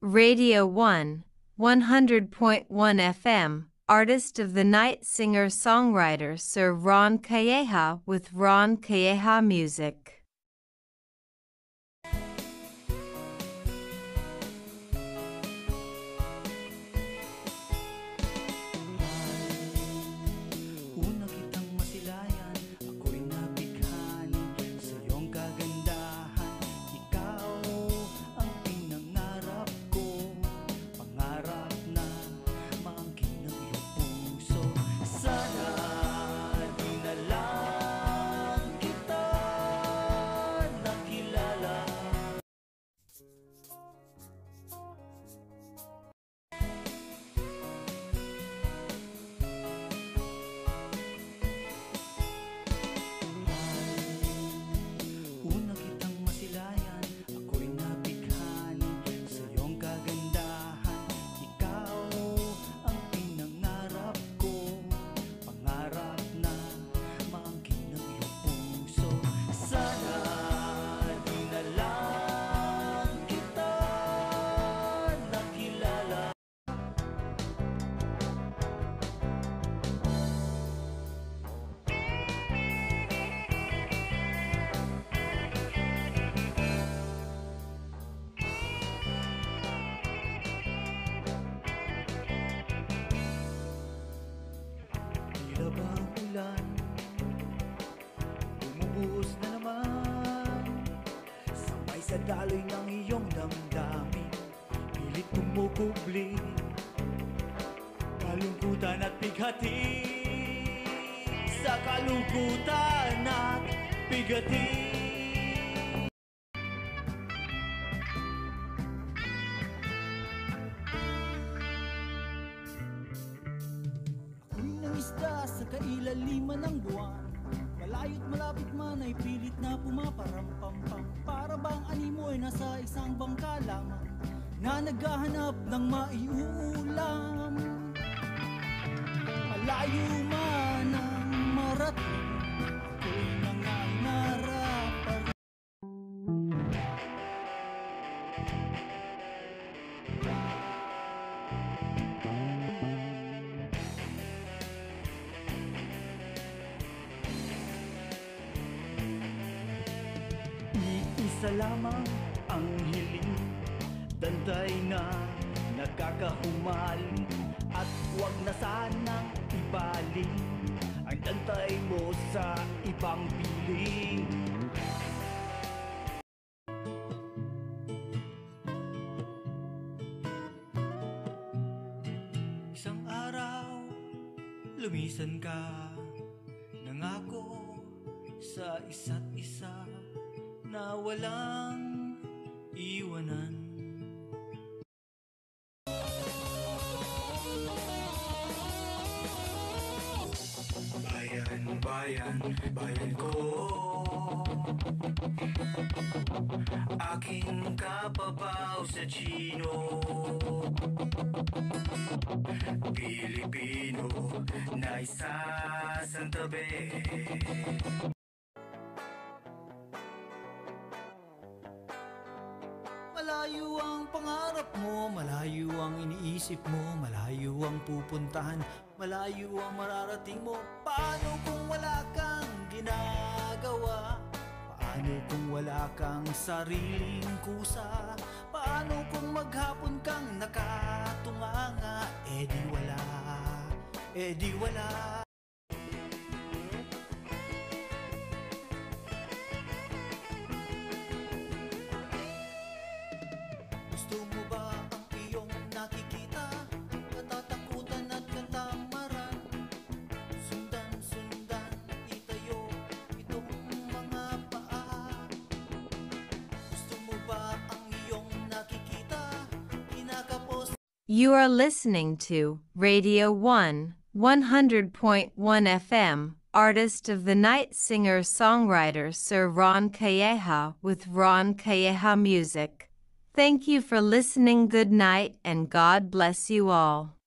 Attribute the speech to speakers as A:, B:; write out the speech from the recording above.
A: Radio 1, 100.1 FM, Artist of the Night singer-songwriter Sir Ron Calleja with Ron Calleja Music.
B: Tila ba ang ulan? Bumubuhos na naman. Sabay sa daloy ng iyong damdamin, pilit kumukubli, kalungkutan at bighati. Sa kalungkutan at bighati, isda sa kailaliman ng buwan, malayo't malapit man ay pilit na pumaparampampam. Para bang animo ay nasa isang bangka lamang na naghahanap ng maiulam. Malayo man ang marating, ako'y nangangarap pa rin. Isa lamang ang hiling, dantay na nakakahumaling, at huwag na sanang ibaling ang dantay mo sa ibang piling. Isang araw, lumisan ka, nangako sa isa't isa na walang iwanan. Bayan, bayan, bayan ko, aking kapabaw sa Chino, Pilipino na isasantabi. Malayo ang pangarap mo, malayo ang iniisip mo, malayo ang pupuntahan, malayo ang mararating mo. Paano kung wala kang ginagawa? Paano kung wala kang sariling kusa? Paano kung maghapon kang nakatunganga? Eh di wala, eh di wala. Gusto mo ba ang iyong nakikita? Katatakutan at katamaran, sundan-sundan, itayo itong mga paa. Gusto mo ba ang iyong nakikita? Kinakapos.
A: You are listening to Radio 1, 100.1 FM, Artist of the Night singer-songwriter Sir Ron Calleja with Ron Calleja Music. Thank you for listening. Good night and God bless you all.